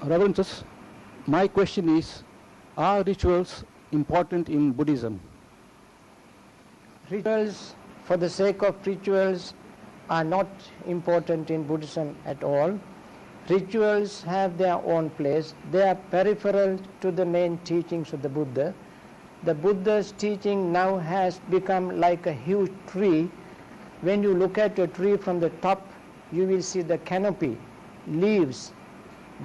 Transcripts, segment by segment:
Reverences, my question is, are rituals important in Buddhism? Rituals, for the sake of rituals, are not important in Buddhism at all. Rituals have their own place. They are peripheral to the main teachings of the Buddha. The Buddha's teaching now has become like a huge tree. When you look at a tree from the top, you will see the canopy, leaves,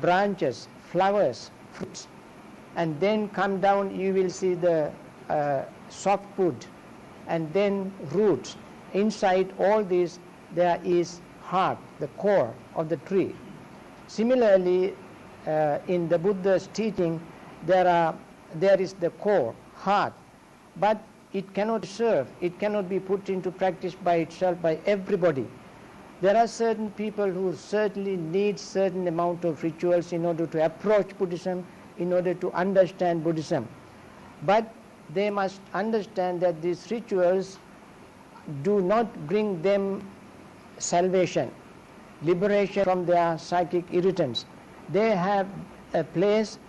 branches, flowers, fruits. And then come down, you will see the softwood, and then roots. Inside all this, there is heart, the core of the tree. Similarly, in the Buddha's teaching, there is the core, heart, but it cannot serve, it cannot be put into practice by itself by everybody. There are certain people who certainly need certain amount of rituals in order to approach Buddhism, in order to understand Buddhism. But they must understand that these rituals do not bring them salvation, liberation from their psychic irritants. They have a place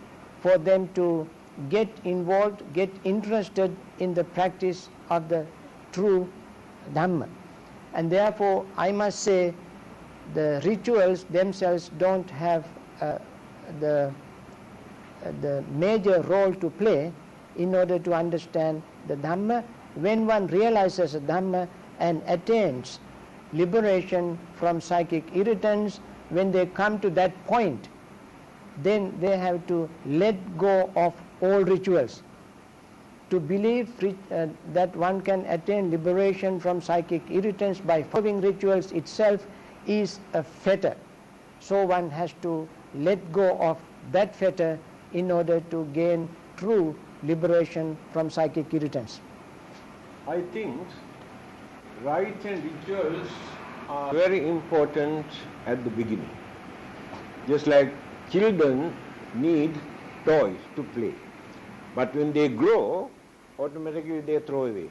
for them to get involved, get interested in the practice of the true Dhamma. And therefore, I must say, the rituals themselves don't have the major role to play in order to understand the Dhamma. When one realizes the Dhamma and attains liberation from psychic irritants, when they come to that point, then they have to let go of all rituals. To believe that one can attain liberation from psychic irritants by following rituals itself is a fetter. So one has to let go of that fetter in order to gain true liberation from psychic irritants. I think rites and rituals are very important at the beginning. Just like children need toys to play. But when they grow, automatically they throw away.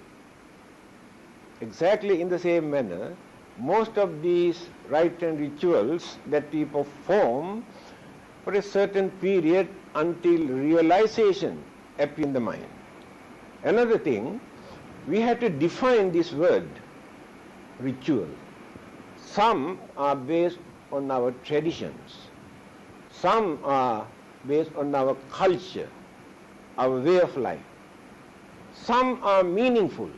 Exactly in the same manner, most of these rites and rituals that we perform for a certain period until realization appears in the mind. Another thing, we have to define this word, ritual. Some are based on our traditions. Some are based on our culture, our way of life. Some are meaningful.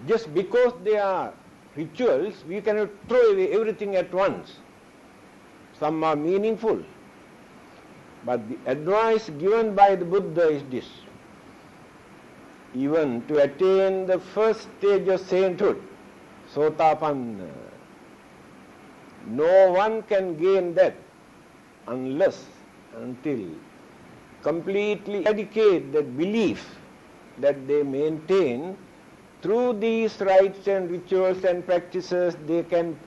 Just because they are rituals, we cannot throw away everything at once. Some are meaningful. But the advice given by the Buddha is this: even to attain the first stage of sainthood, Sotapanna, no one can gain that unless, until completely eradicate that belief that they maintain. Through these rites and rituals and practices, they can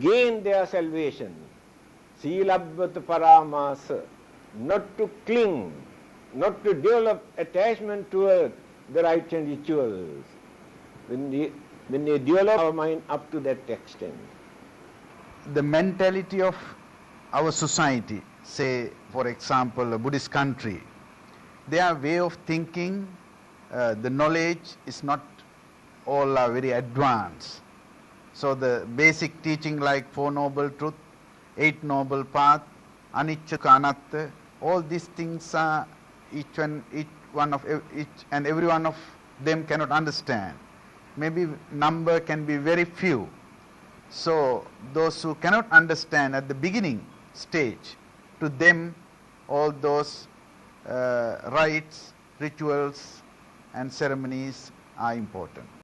gain their salvation. Silabhat paramasa, not to cling, not to develop attachment toward the rites and rituals. When they develop our mind up to that extent. The mentality of our society, say for example a Buddhist country, their way of thinking, the knowledge is not all are very advanced. So the basic teaching like Four Noble Truth, Eight Noble Path, Anicca Anatta, all these things are each and every one of them cannot understand. Maybe number can be very few. So those who cannot understand at the beginning stage, to them all those rites, rituals and ceremonies are important.